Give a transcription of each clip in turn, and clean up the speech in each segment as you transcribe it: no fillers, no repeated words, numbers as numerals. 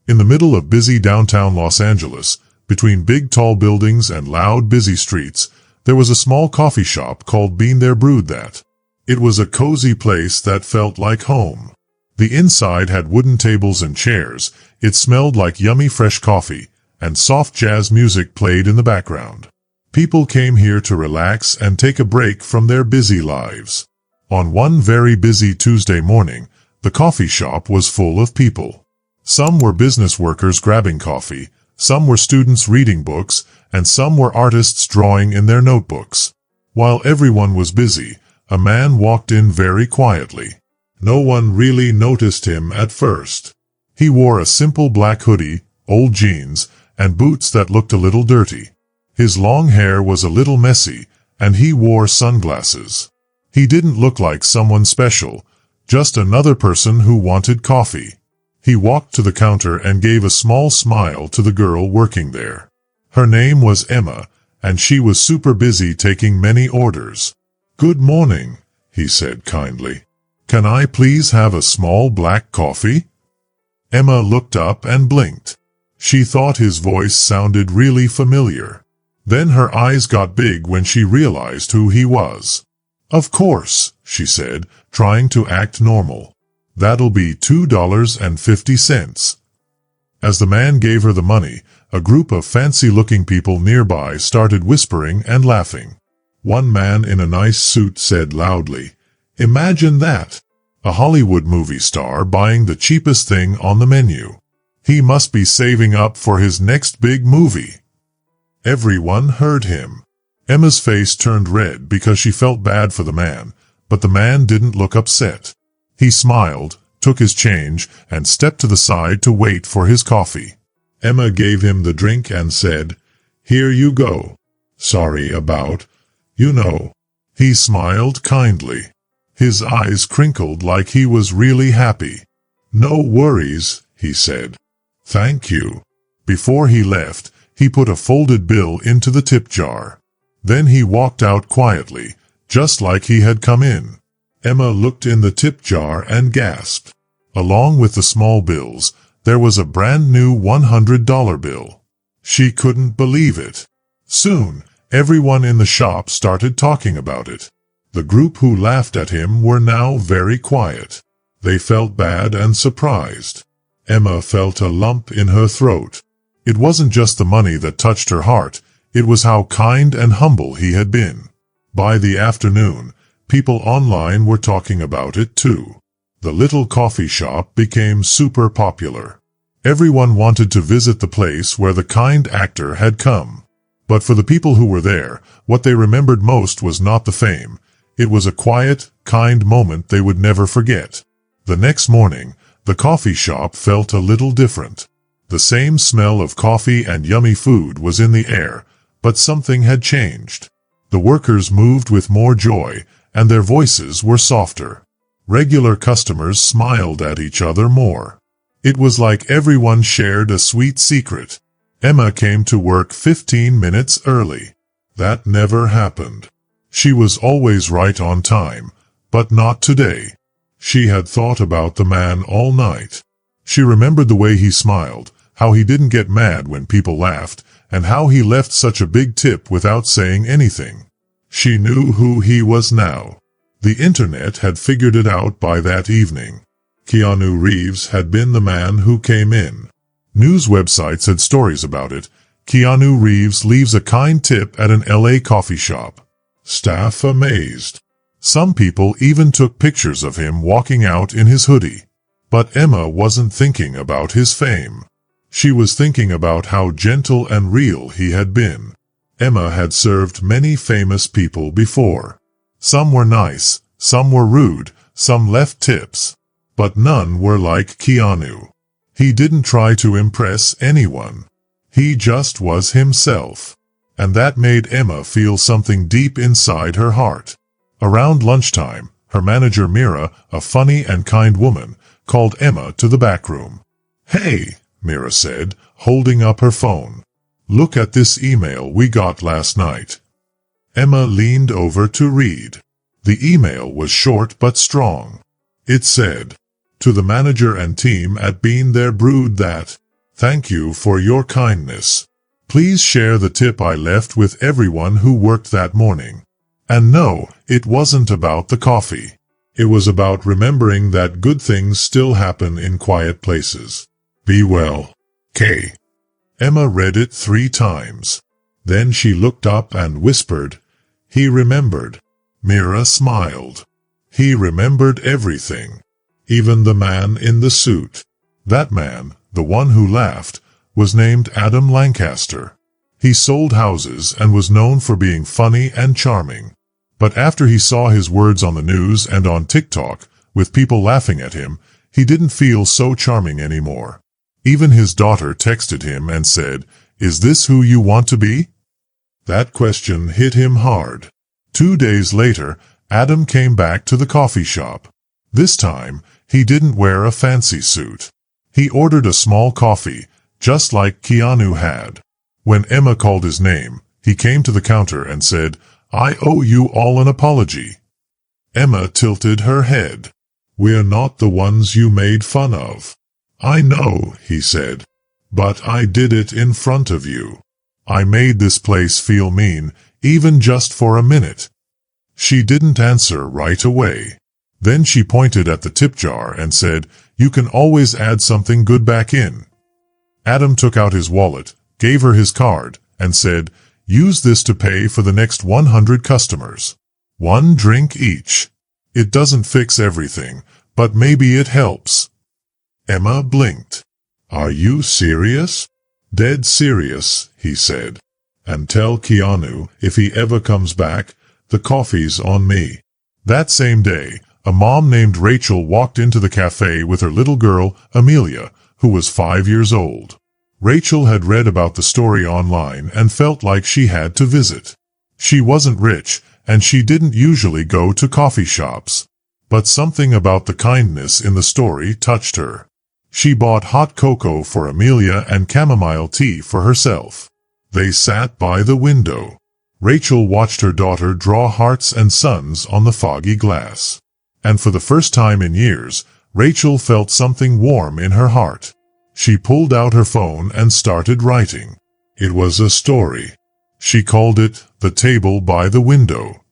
In the middle of busy downtown Los Angeles, between big tall buildings and loud busy streets, there was a small coffee shop called Been There Brewed That. It was a cozy place that felt like home. The inside had wooden tables and chairs, it smelled like yummy fresh coffee, and soft jazz music played in the background. People came here to relax and take a break from their busy lives. On one very busy Tuesday morning, the coffee shop was full of people. Some were business workers grabbing coffee, some were students reading books, and some were artists drawing in their notebooks. While everyone was busy, a man walked in very quietly. No one really noticed him at first. He wore a simple black hoodie, old jeans, and boots that looked a little dirty. His long hair was a little messy, and he wore sunglasses. He didn't look like someone special, just another person who wanted coffee. He walked to the counter and gave a small smile to the girl working there. Her name was Emma, and she was super busy taking many orders. "Good morning," he said kindly. "Can I please have a small black coffee?" Emma looked up and blinked. She thought his voice sounded really familiar. Then her eyes got big when she realized who he was. "Of course," she said, trying to act normal. "That'll be $2.50. As the man gave her the money, a group of fancy-looking people nearby started whispering and laughing. One man in a nice suit said loudly, "Imagine that! A Hollywood movie star buying the cheapest thing on the menu. He must be saving up for his next big movie." Everyone heard him. Emma's face turned red because she felt bad for the man, but the man didn't look upset. He smiled, took his change, and stepped to the side to wait for his coffee. Emma gave him the drink and said, "Here you go. Sorry about, you know." He smiled kindly. His eyes crinkled like he was really happy. "No worries," he said. "Thank you." Before he left, he put a folded bill into the tip jar. Then he walked out quietly, just like he had come in. Emma looked in the tip jar and gasped. Along with the small bills, there was a brand new $100 bill. She couldn't believe it. Soon, everyone in the shop started talking about it. The group who laughed at him were now very quiet. They felt bad and surprised. Emma felt a lump in her throat. It wasn't just the money that touched her heart, it was how kind and humble he had been. By the afternoon, people online were talking about it too. The little coffee shop became super popular. Everyone wanted to visit the place where the kind actor had come. But for the people who were there, what they remembered most was not the fame. It was a quiet, kind moment they would never forget. The next morning, the coffee shop felt a little different. The same smell of coffee and yummy food was in the air, but something had changed. The workers moved with more joy, and their voices were softer. Regular customers smiled at each other more. It was like everyone shared a sweet secret. Emma came to work 15 minutes early. That never happened. She was always right on time, but not today. She had thought about the man all night. She remembered the way he smiled, how he didn't get mad when people laughed, and how he left such a big tip without saying anything. She knew who he was now. The internet had figured it out by that evening. Keanu Reeves had been the man who came in. News websites had stories about it. Keanu Reeves leaves a kind tip at an LA coffee shop. Staff amazed. Some people even took pictures of him walking out in his hoodie. But Emma wasn't thinking about his fame. She was thinking about how gentle and real he had been. Emma had served many famous people before. Some were nice, some were rude, some left tips. But none were like Keanu. He didn't try to impress anyone. He just was himself. And that made Emma feel something deep inside her heart. Around lunchtime, her manager Mira, a funny and kind woman, called Emma to the back room. "Hey," Mira said, holding up her phone. "Look at this email we got last night." Emma leaned over to read. The email was short but strong. It said, "To the manager and team at Been There Brewed That, Thank you for your kindness. Please share the tip I left with everyone who worked that morning. And no, it wasn't about the coffee. It was about remembering that good things still happen in quiet places. Be well. K. Emma read it 3 times. Then she looked up and whispered, "He remembered." Mira smiled. He remembered everything. Even the man in the suit. That man, the one who laughed, was named Adam Lancaster. He sold houses and was known for being funny and charming. But after he saw his words on the news and on TikTok, with people laughing at him, he didn't feel so charming anymore. Even his daughter texted him and said, "Is this who you want to be?" That question hit him hard. 2 days later, Adam came back to the coffee shop. This time, he didn't wear a fancy suit. He ordered a small coffee, just like Keanu had. When Emma called his name, he came to the counter and said, "I owe you all an apology." Emma tilted her head. "We're not the ones you made fun of." "I know," he said. "But I did it in front of you. I made this place feel mean, even just for a minute." She didn't answer right away. Then she pointed at the tip jar and said, "You can always add something good back in." Adam took out his wallet, gave her his card, and said, "Use this to pay for the next 100 customers. 1 drink each. It doesn't fix everything, but maybe it helps." Emma blinked. "Are you serious?" "Dead serious," he said. "And tell Keanu, if he ever comes back, the coffee's on me." That same day, a mom named Rachel walked into the cafe with her little girl, Amelia, who was 5 years old. Rachel had read about the story online and felt like she had to visit. She wasn't rich, and she didn't usually go to coffee shops. But something about the kindness in the story touched her. She bought hot cocoa for Amelia and chamomile tea for herself. They sat by the window. Rachel watched her daughter draw hearts and suns on the foggy glass. And for the first time in years, Rachel felt something warm in her heart. She pulled out her phone and started writing. It was a story. She called it The Table by the Window.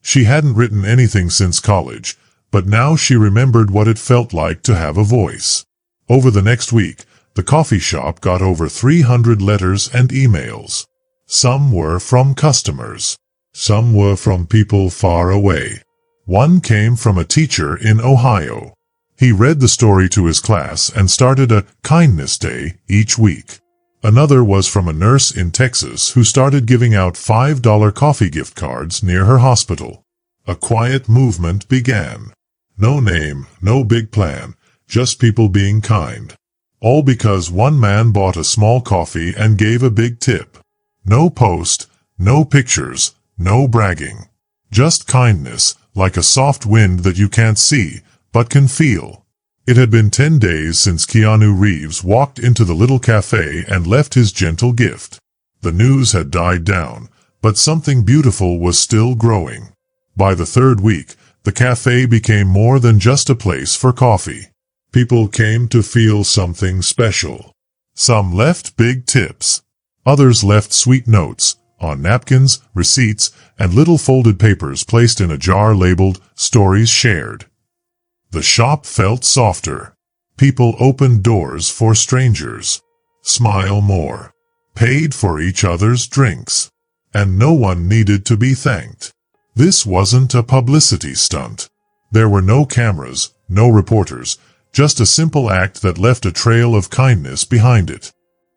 She hadn't written anything since college, but now she remembered what it felt like to have a voice. Over the next week, the coffee shop got over 300 letters and emails. Some were from customers. Some were from people far away. One came from a teacher in Ohio. He read the story to his class and started a kindness day each week. Another was from a nurse in Texas who started giving out $5 coffee gift cards near her hospital. A quiet movement began. No name, no big plan, just people being kind. All because one man bought a small coffee and gave a big tip. No post, no pictures, no bragging. Just kindness, like a soft wind that you can't see, but can feel. It had been 10 days since Keanu Reeves walked into the little cafe and left his gentle gift. The news had died down, but something beautiful was still growing. By the 3rd week, the cafe became more than just a place for coffee. People came to feel something special. Some left big tips. Others left sweet notes, on napkins, receipts, and little folded papers placed in a jar labeled Stories Shared. The shop felt softer. People opened doors for strangers. Smile more. Paid for each other's drinks. And no one needed to be thanked. This wasn't a publicity stunt. There were no cameras, no reporters, just a simple act that left a trail of kindness behind it.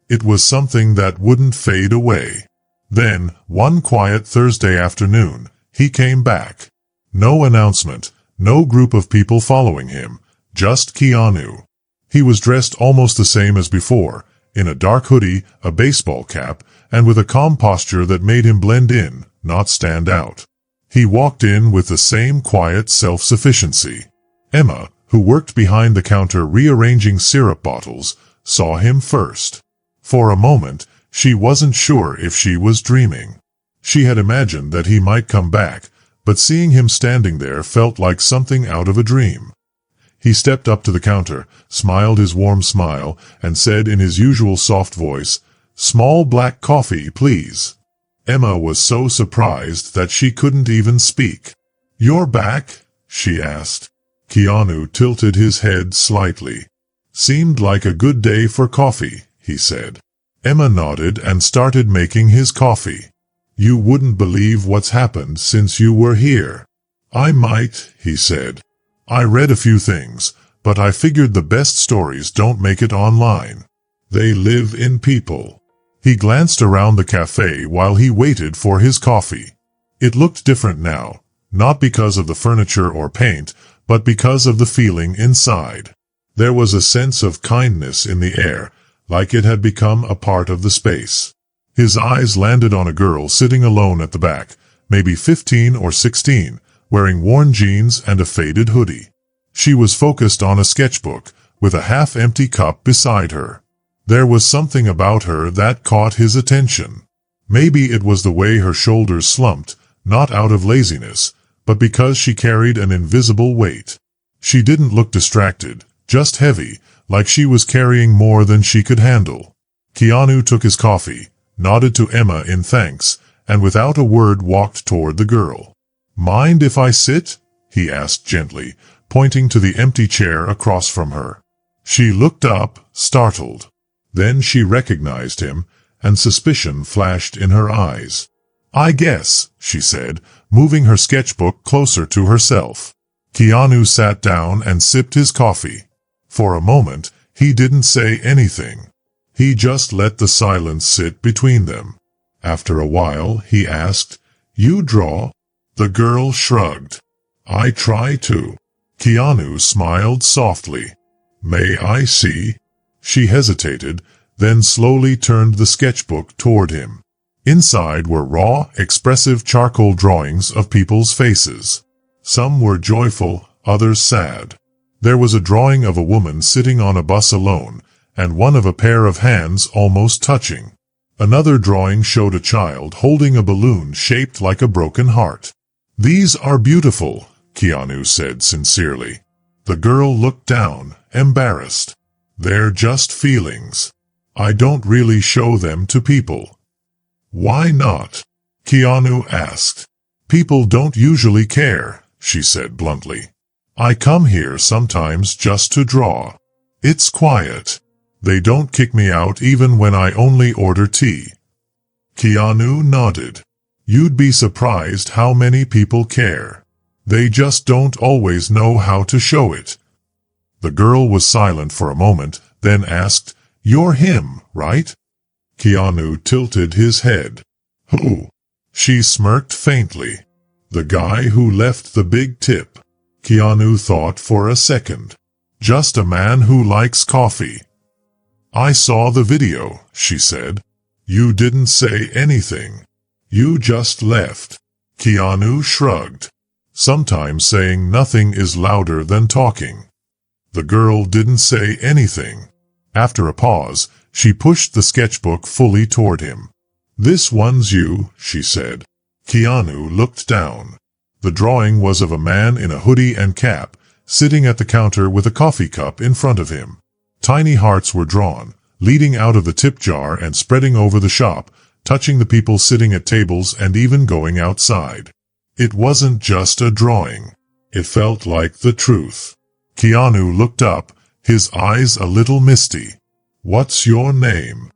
It was something that wouldn't fade away. Then, one quiet Thursday afternoon, he came back. No announcement, no group of people following him, just Keanu. He was dressed almost the same as before, in a dark hoodie, a baseball cap, and with a calm posture that made him blend in, not stand out. He walked in with the same quiet self-sufficiency. Emma, who worked behind the counter rearranging syrup bottles, saw him first. For a moment, she wasn't sure if she was dreaming. She had imagined that he might come back, but seeing him standing there felt like something out of a dream. He stepped up to the counter, smiled his warm smile, and said in his usual soft voice, "Small black coffee, please." Emma was so surprised that she couldn't even speak. "You're back?" she asked. Keanu tilted his head slightly. "Seemed like a good day for coffee," he said. Emma nodded and started making his coffee. "You wouldn't believe what's happened since you were here." "I might," he said. "I read a few things, but I figured the best stories don't make it online. They live in people." He glanced around the cafe while he waited for his coffee. It looked different now, not because of the furniture or paint, but because of the feeling inside. There was a sense of kindness in the air, like it had become a part of the space. His eyes landed on a girl sitting alone at the back, maybe 15 or 16, wearing worn jeans and a faded hoodie. She was focused on a sketchbook, with a half-empty cup beside her. There was something about her that caught his attention. Maybe it was the way her shoulders slumped, not out of laziness, but because she carried an invisible weight. She didn't look distracted, just heavy, like she was carrying more than she could handle. Keanu took his coffee, nodded to Emma in thanks, and without a word walked toward the girl. "Mind if I sit?" he asked gently, pointing to the empty chair across from her. She looked up, startled. Then she recognized him, and suspicion flashed in her eyes. "I guess," she said, moving her sketchbook closer to herself. Keanu sat down and sipped his coffee. For a moment, he didn't say anything. He just let the silence sit between them. After a while, he asked, "You draw?" The girl shrugged. "I try to." Keanu smiled softly. "May I see?" She hesitated, then slowly turned the sketchbook toward him. Inside were raw, expressive charcoal drawings of people's faces. Some were joyful, others sad. There was a drawing of a woman sitting on a bus alone, and one of a pair of hands almost touching. Another drawing showed a child holding a balloon shaped like a broken heart. "These are beautiful," Keanu said sincerely. The girl looked down, embarrassed. "They're just feelings. I don't really show them to people." "Why not?" Keanu asked. "People don't usually care," she said bluntly. "I come here sometimes just to draw. It's quiet. They don't kick me out even when I only order tea." Keanu nodded. "You'd be surprised how many people care. They just don't always know how to show it." The girl was silent for a moment, then asked, "You're him, right?" Keanu tilted his head. "Who?" She smirked faintly. "The guy who left the big tip." Keanu thought for a second. "Just a man who likes coffee." "I saw the video," she said. "You didn't say anything. You just left." Keanu shrugged. Sometimes saying nothing is louder than talking. The girl didn't say anything. After a pause, she pushed the sketchbook fully toward him. "This one's you," she said. Keanu looked down. The drawing was of a man in a hoodie and cap, sitting at the counter with a coffee cup in front of him. Tiny hearts were drawn, leading out of the tip jar and spreading over the shop, touching the people sitting at tables and even going outside. It wasn't just a drawing. It felt like the truth. Keanu looked up, his eyes a little misty. "What's your name?"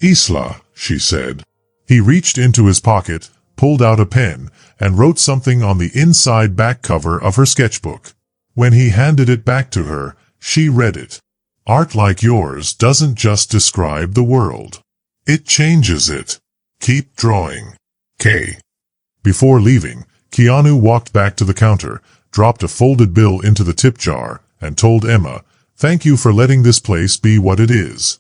"Isla," she said. He reached into his pocket, pulled out a pen, and wrote something on the inside back cover of her sketchbook. When he handed it back to her, she read it. "Art like yours doesn't just describe the world. It changes it. Keep drawing. K." Before leaving, Keanu walked back to the counter, dropped a folded bill into the tip jar, and told Emma, "Thank you for letting this place be what it is."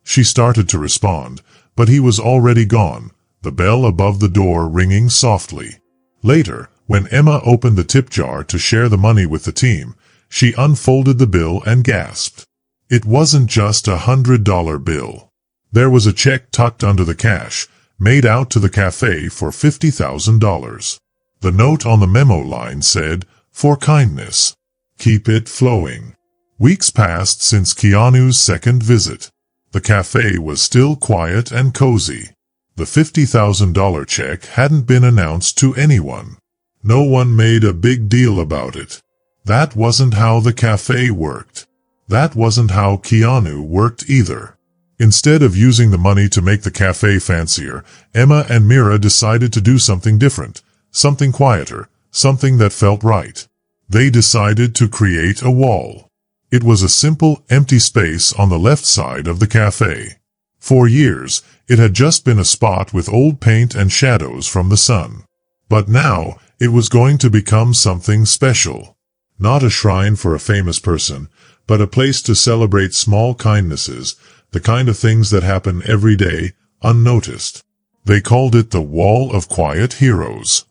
She started to respond, but he was already gone, the bell above the door ringing softly. Later, when Emma opened the tip jar to share the money with the team, she unfolded the bill and gasped. It wasn't just $100 bill. There was a check tucked under the cash, made out to the cafe for $50,000. The note on the memo line said, "For kindness." Keep it flowing. Weeks passed since Keanu's second visit. The cafe was still quiet and cozy. The $50,000 check hadn't been announced to anyone. No one made a big deal about it. That wasn't how the cafe worked. That wasn't how Keanu worked either. Instead of using the money to make the cafe fancier, Emma and Mira decided to do something different, something quieter, something that felt right. They decided to create a wall. It was a simple, empty space on the left side of the cafe. For years, it had just been a spot with old paint and shadows from the sun. But now, it was going to become something special. Not a shrine for a famous person, but a place to celebrate small kindnesses, the kind of things that happen every day, unnoticed. They called it the Wall of Quiet Heroes.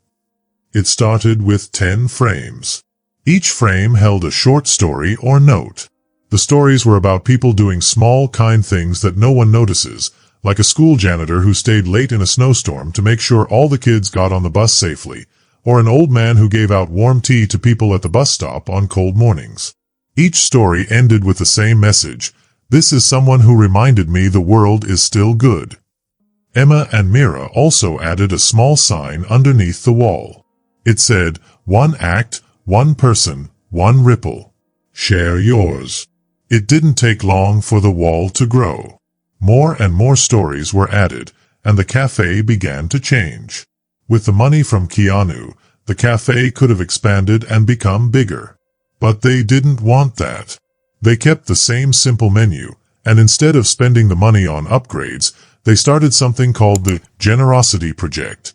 It started with 10 frames. Each frame held a short story or note. The stories were about people doing small, kind things that no one notices, like a school janitor who stayed late in a snowstorm to make sure all the kids got on the bus safely, or an old man who gave out warm tea to people at the bus stop on cold mornings. Each story ended with the same message: "This is someone who reminded me the world is still good." Emma and Mira also added a small sign underneath the wall. It said, "One act, one person, one ripple. Share yours." It didn't take long for the wall to grow. More and more stories were added, and the cafe began to change. With the money from Keanu, the cafe could have expanded and become bigger. But they didn't want that. They kept the same simple menu, and instead of spending the money on upgrades, they started something called the Generosity Project.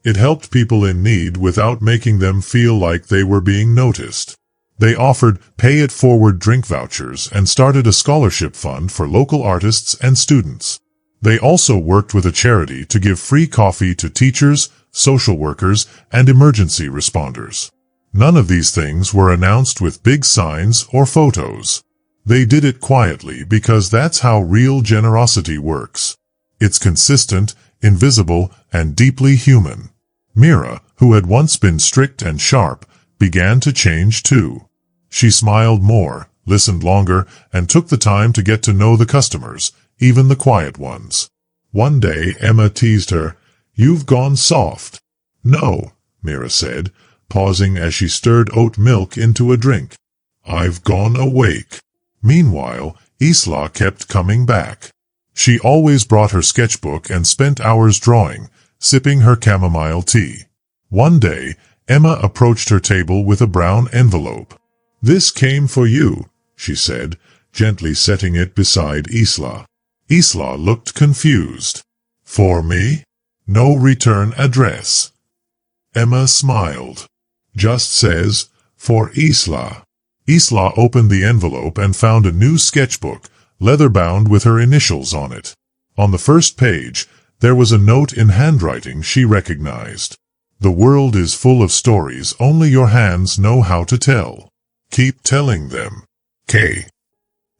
It helped people in need without making them feel like they were being noticed. They offered pay-it-forward drink vouchers and started a scholarship fund for local artists and students. They also worked with a charity to give free coffee to teachers, social workers, and emergency responders. None of these things were announced with big signs or photos. They did it quietly because that's how real generosity works. It's consistent, invisible, and deeply human. Mira, who had once been strict and sharp, began to change too. She smiled more, listened longer, and took the time to get to know the customers, even the quiet ones. One day Emma teased her, "You've gone soft." "No," Mira said, pausing as she stirred oat milk into a drink. "I've gone awake." Meanwhile, Isla kept coming back. She always brought her sketchbook and spent hours drawing, sipping her chamomile tea. One day, Emma approached her table with a brown envelope. "This came for you," she said, gently setting it beside Isla. Isla looked confused. "For me? No return address." Emma smiled. "Just says, for Isla." Isla opened the envelope and found a new sketchbook, leather-bound with her initials on it. On the first page, there was a note in handwriting she recognized. "The world is full of stories only your hands know how to tell. Keep telling them. K."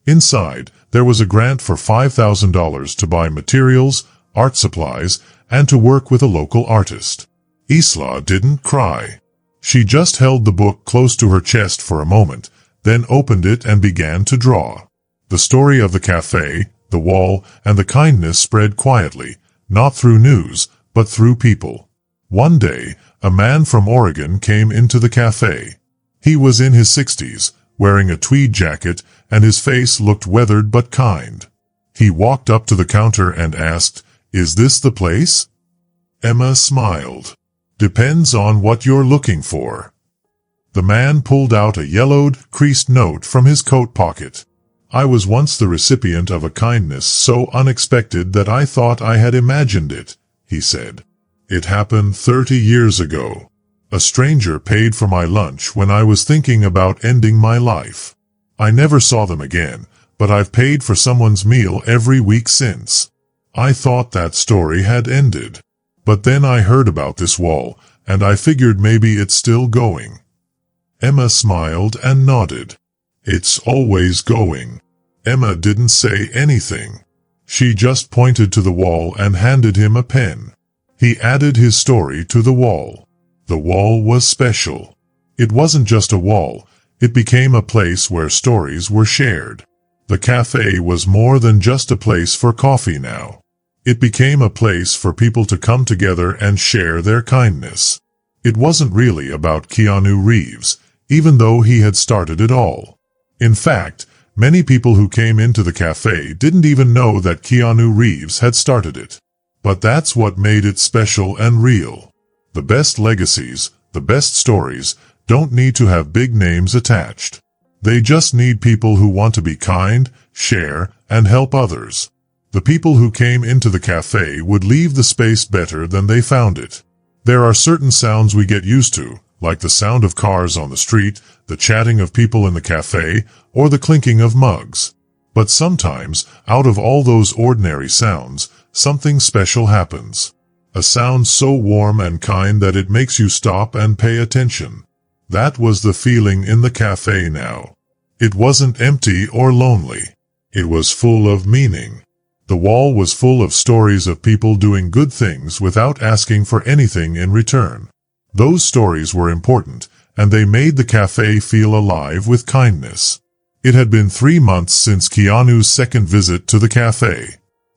Inside, there was a grant for $5,000 to buy materials, art supplies, and to work with a local artist. Isla didn't cry. She just held the book close to her chest for a moment, then opened it and began to draw. The story of the cafe, the wall, and the kindness spread quietly, not through news, but through people. One day, a man from Oregon came into the cafe. He was in his 60s, wearing a tweed jacket, and his face looked weathered but kind. He walked up to the counter and asked, "Is this the place?" Emma smiled. "Depends on what you're looking for." The man pulled out a yellowed, creased note from his coat pocket. "I was once the recipient of a kindness so unexpected that I thought I had imagined it," he said. "It happened 30 years ago. A stranger paid for my lunch when I was thinking about ending my life. I never saw them again, but I've paid for someone's meal every week since. I thought that story had ended. But then I heard about this wall, and I figured maybe it's still going." Emma smiled and nodded. "It's always going." Emma didn't say anything. She just pointed to the wall and handed him a pen. He added his story to the wall. The wall was special. It wasn't just a wall, It became a place where stories were shared. The cafe was more than just a place for coffee now. It became a place for people to come together and share their kindness. It wasn't really about Keanu Reeves, even though he had started it all. In fact, many people who came into the cafe didn't even know that Keanu Reeves had started it. But that's what made it special and real. The best legacies, the best stories, don't need to have big names attached. They just need people who want to be kind, share, and help others. The people who came into the cafe would leave the space better than they found it. There are certain sounds we get used to, like the sound of cars on the street, the chatting of people in the cafe, or the clinking of mugs. But sometimes, out of all those ordinary sounds, something special happens. A sound so warm and kind that it makes you stop and pay attention. That was the feeling in the cafe now. It wasn't empty or lonely. It was full of meaning. The wall was full of stories of people doing good things without asking for anything in return. Those stories were important, and they made the cafe feel alive with kindness. It had been 3 months since Keanu's second visit to the cafe.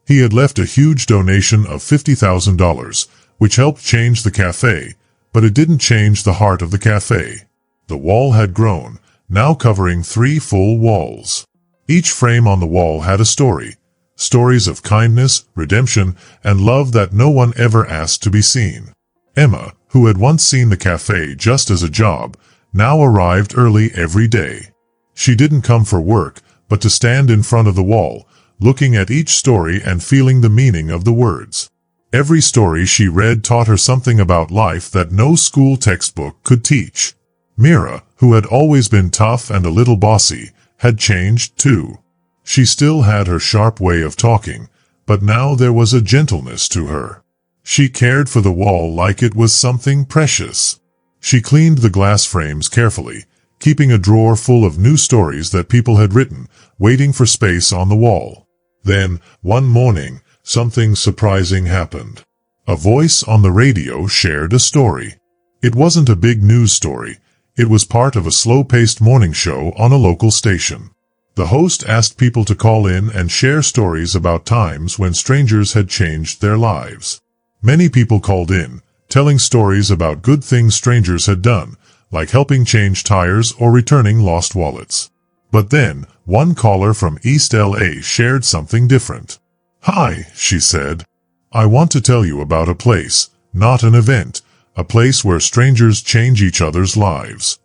He had left a huge donation of $50,000, which helped change the cafe, but it didn't change the heart of the cafe. The wall had grown, now covering 3 full walls. Each frame on the wall had a story. Stories of kindness, redemption, and love that no one ever asked to be seen. Emma, who had once seen the cafe just as a job, now arrived early every day. She didn't come for work, but to stand in front of the wall, looking at each story and feeling the meaning of the words. Every story she read taught her something about life that no school textbook could teach. Mira, who had always been tough and a little bossy, had changed too. She still had her sharp way of talking, but now there was a gentleness to her. She cared for the wall like it was something precious. She cleaned the glass frames carefully, keeping a drawer full of new stories that people had written, waiting for space on the wall. Then, one morning, something surprising happened. A voice on the radio shared a story. It wasn't a big news story. It was part of a slow-paced morning show on a local station. The host asked people to call in and share stories about times when strangers had changed their lives. Many people called in, telling stories about good things strangers had done, like helping change tires or returning lost wallets. But then, one caller from East LA shared something different. "Hi," she said. "I want to tell you about a place, not an event, a place where strangers change each other's lives."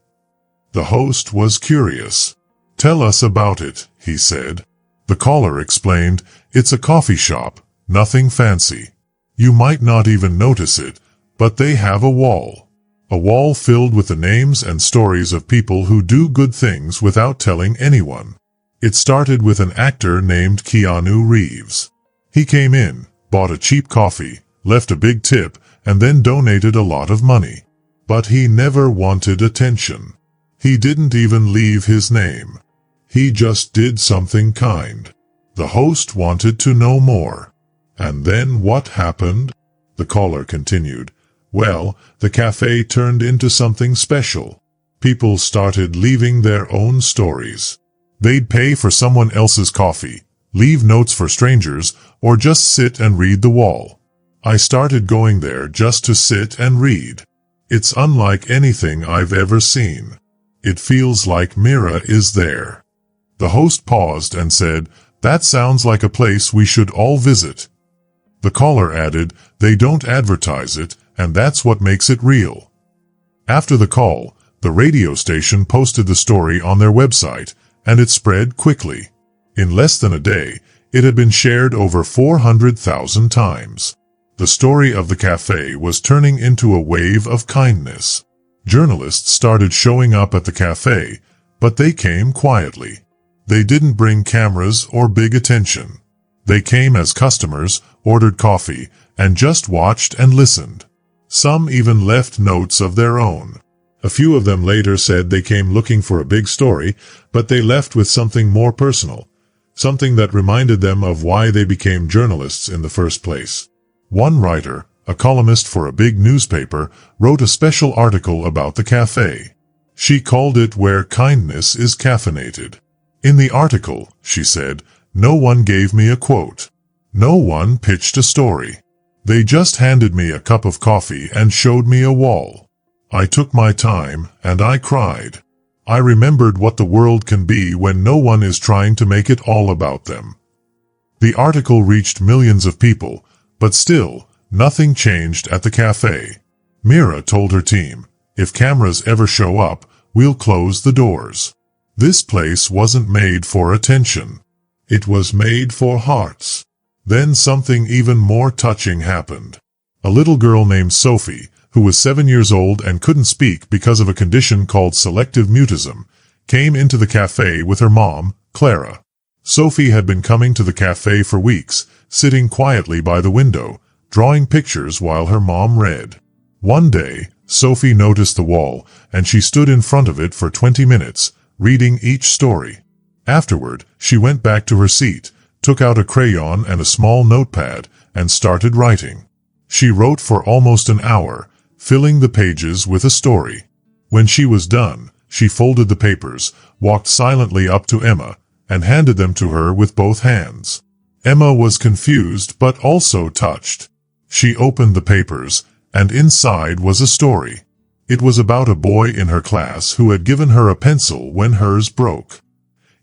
The host was curious. "Tell us about it," he said. The caller explained, "It's a coffee shop, nothing fancy. You might not even notice it, but they have a wall. A wall filled with the names and stories of people who do good things without telling anyone. It started with an actor named Keanu Reeves. He came in, bought a cheap coffee, left a big tip, and then donated a lot of money. But he never wanted attention. He didn't even leave his name. He just did something kind." The host wanted to know more. "And then what happened?" the caller continued. "Well, the cafe turned into something special. People started leaving their own stories. They'd pay for someone else's coffee, leave notes for strangers, or just sit and read the wall. I started going there just to sit and read. It's unlike anything I've ever seen. It feels like Mira is there." The host paused and said, "That sounds like a place we should all visit." The caller added, "They don't advertise it, and that's what makes it real." After the call, the radio station posted the story on their website, and it spread quickly. In less than a day, it had been shared over 400,000 times. The story of the cafe was turning into a wave of kindness. Journalists started showing up at the cafe, but they came quietly. They didn't bring cameras or big attention. They came as customers, ordered coffee, and just watched and listened. Some even left notes of their own. A few of them later said they came looking for a big story, but they left with something more personal, something that reminded them of why they became journalists in the first place. One writer, a columnist for a big newspaper, wrote a special article about the cafe. She called it Where Kindness is Caffeinated. In the article, she said, no one gave me a quote. No one pitched a story. They just handed me a cup of coffee and showed me a wall. I took my time, and I cried. I remembered what the world can be when no one is trying to make it all about them. The article reached millions of people, but still, nothing changed at the cafe. Mira told her team, if cameras ever show up, we'll close the doors. This place wasn't made for attention. It was made for hearts. Then something even more touching happened. A little girl named Sophie, who was 7 years old and couldn't speak because of a condition called selective mutism, came into the cafe with her mom, Clara. Sophie had been coming to the cafe for weeks, sitting quietly by the window, drawing pictures while her mom read. One day, Sophie noticed the wall, and she stood in front of it for 20 minutes, reading each story. Afterward, she went back to her seat, took out a crayon and a small notepad, and started writing. She wrote for almost an hour, filling the pages with a story. When she was done, she folded the papers, walked silently up to Emma, and handed them to her with both hands. Emma was confused but also touched. She opened the papers, and inside was a story. It was about a boy in her class who had given her a pencil when hers broke.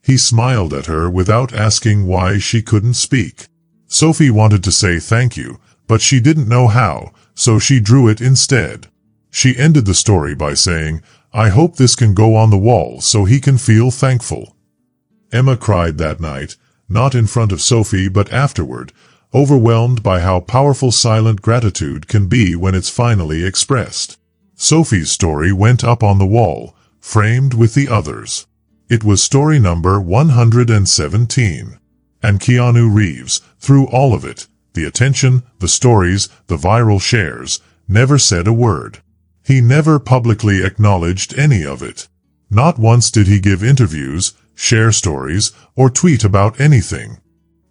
He smiled at her without asking why she couldn't speak. Sophie wanted to say thank you, but she didn't know how, so she drew it instead. She ended the story by saying, I hope this can go on the wall so he can feel thankful. Emma cried that night, not in front of Sophie but afterward, overwhelmed by how powerful silent gratitude can be when it's finally expressed. Sophie's story went up on the wall, framed with the others. It was story number 117. And Keanu Reeves, through all of it, the attention, the stories, the viral shares, never said a word. He never publicly acknowledged any of it. Not once did he give interviews, share stories, or tweet about anything.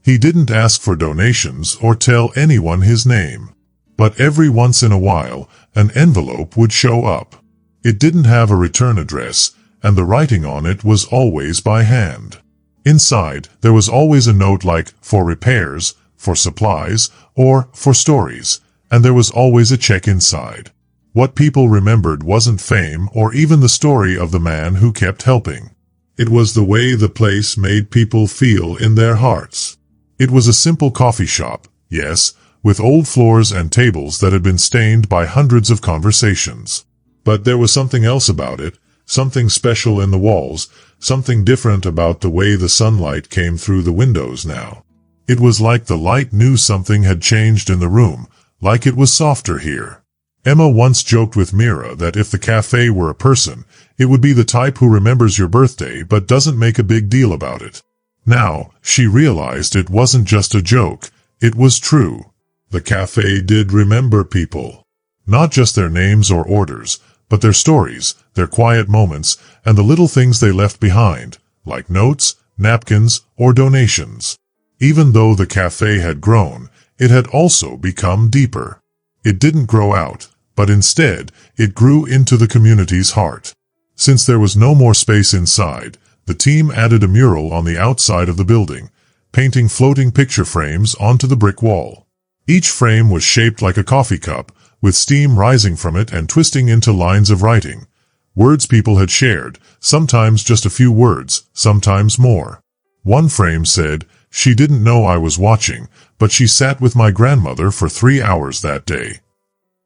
He didn't ask for donations or tell anyone his name. But every once in a while, an envelope would show up. It didn't have a return address, and the writing on it was always by hand. Inside, there was always a note like, for repairs, for supplies, or for stories, and there was always a check inside. What people remembered wasn't fame or even the story of the man who kept helping. It was the way the place made people feel in their hearts. It was a simple coffee shop, yes, with old floors and tables that had been stained by hundreds of conversations. But there was something else about it, something special in the walls, something different about the way the sunlight came through the windows now. It was like the light knew something had changed in the room, like it was softer here. Emma once joked with Mira that if the cafe were a person, it would be the type who remembers your birthday but doesn't make a big deal about it. Now, she realized it wasn't just a joke, it was true. The cafe did remember people. Not just their names or orders, but their stories, their quiet moments, and the little things they left behind, like notes, napkins, or donations. Even though the cafe had grown, it had also become deeper. It didn't grow out, but instead, it grew into the community's heart. Since there was no more space inside, the team added a mural on the outside of the building, painting floating picture frames onto the brick wall. Each frame was shaped like a coffee cup, with steam rising from it and twisting into lines of writing. Words people had shared, sometimes just a few words, sometimes more. One frame said, "She didn't know I was watching, but she sat with my grandmother for 3 hours that day."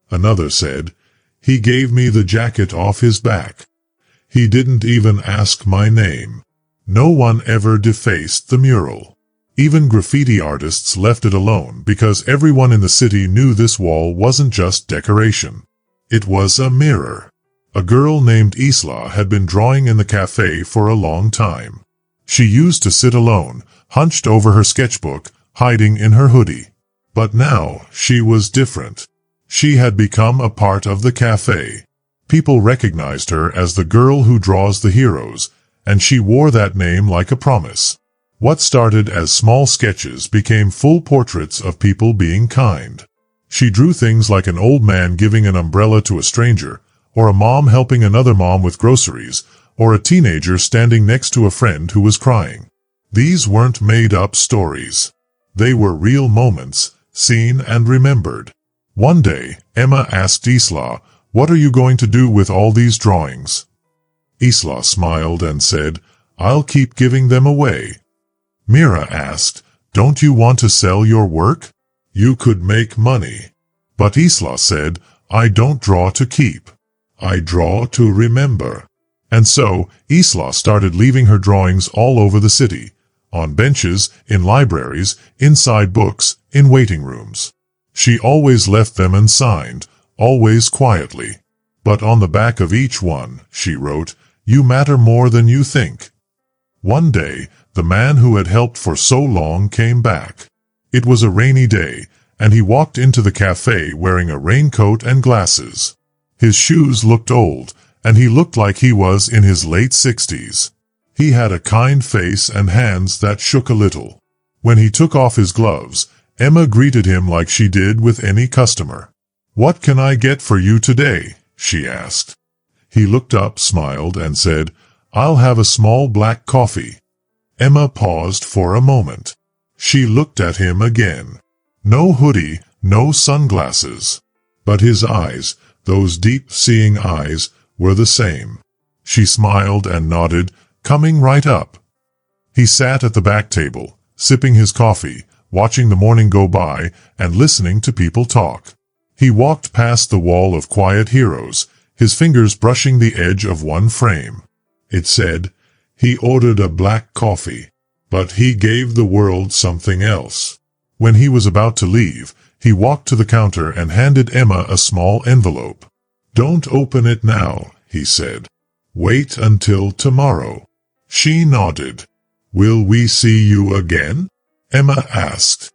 Another said, "He gave me the jacket off his back. He didn't even ask my name." No one ever defaced the mural. Even graffiti artists left it alone because everyone in the city knew this wall wasn't just decoration. It was a mirror. A girl named Isla had been drawing in the cafe for a long time. She used to sit alone, hunched over her sketchbook, hiding in her hoodie. But now, she was different. She had become a part of the cafe. People recognized her as the girl who draws the heroes, and she wore that name like a promise. What started as small sketches became full portraits of people being kind. She drew things like an old man giving an umbrella to a stranger, or a mom helping another mom with groceries, or a teenager standing next to a friend who was crying. These weren't made-up stories. They were real moments, seen and remembered. One day, Emma asked Isla, "What are you going to do with all these drawings?" Isla smiled and said, "I'll keep giving them away." Mira asked, "Don't you want to sell your work? You could make money." But Isla said, "I don't draw to keep. I draw to remember." And so, Isla started leaving her drawings all over the city, on benches, in libraries, inside books, in waiting rooms. She always left them and signed, always quietly. But on the back of each one, she wrote, "You matter more than you think." One day, the man who had helped for so long came back. It was a rainy day, and he walked into the cafe wearing a raincoat and glasses. His shoes looked old, and he looked like he was in his late 60s. He had a kind face and hands that shook a little. When he took off his gloves, Emma greeted him like she did with any customer. "What can I get for you today?" she asked. He looked up, smiled, and said, "I'll have a small black coffee." Emma paused for a moment. She looked at him again. No hoodie, no sunglasses. But his eyes, those deep-seeing eyes, were the same. She smiled and nodded, coming right up. He sat at the back table, sipping his coffee, watching the morning go by, and listening to people talk. He walked past the wall of quiet heroes, his fingers brushing the edge of one frame. It said, "He ordered a black coffee, but he gave the world something else." When he was about to leave, he walked to the counter and handed Emma a small envelope. "Don't open it now," he said. "Wait until tomorrow." She nodded. "Will we see you again?" Emma asked.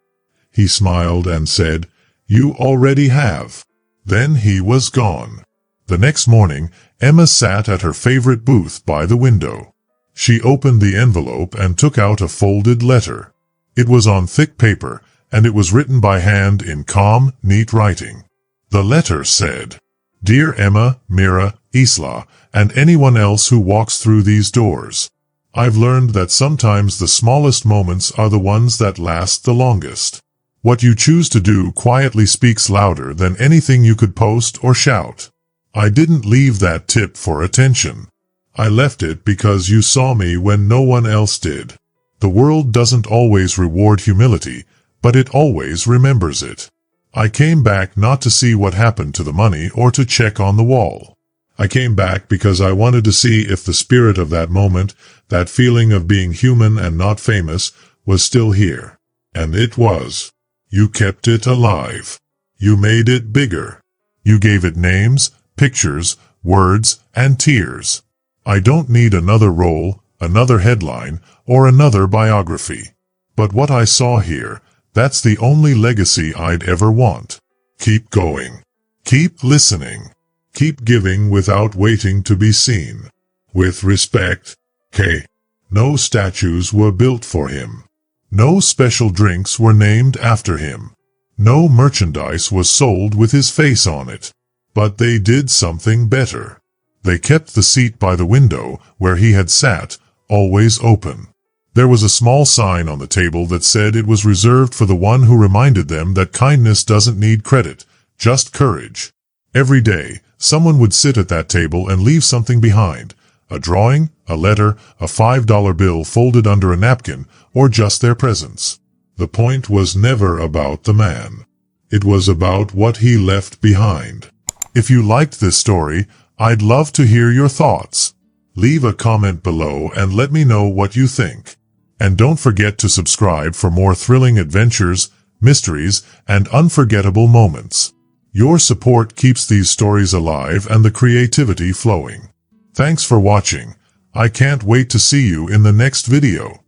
He smiled and said, "You already have." Then he was gone. The next morning, Emma sat at her favorite booth by the window. She opened the envelope and took out a folded letter. It was on thick paper, and it was written by hand in calm, neat writing. The letter said, "Dear Emma, Mira, Isla, and anyone else who walks through these doors. I've learned that sometimes the smallest moments are the ones that last the longest. What you choose to do quietly speaks louder than anything you could post or shout. I didn't leave that tip for attention. I left it because you saw me when no one else did. The world doesn't always reward humility, but it always remembers it. I came back not to see what happened to the money or to check on the wall. I came back because I wanted to see if the spirit of that moment, that feeling of being human and not famous, was still here. And it was. You kept it alive. You made it bigger. You gave it names, pictures, words, and tears. I don't need another role, another headline, or another biography. But what I saw here, that's the only legacy I'd ever want. Keep going. Keep listening. Keep giving without waiting to be seen. With respect, K. No statues were built for him. No special drinks were named after him. No merchandise was sold with his face on it. But they did something better. They kept the seat by the window where he had sat, always open. There was a small sign on the table that said it was reserved for the one who reminded them that kindness doesn't need credit, just courage. Every day, someone would sit at that table and leave something behind. A drawing, a letter, a $5 bill folded under a napkin, or just their presence. The point was never about the man. It was about what he left behind. If you liked this story, I'd love to hear your thoughts. Leave a comment below and let me know what you think. And don't forget to subscribe for more thrilling adventures, mysteries, and unforgettable moments. Your support keeps these stories alive and the creativity flowing. Thanks for watching. I can't wait to see you in the next video.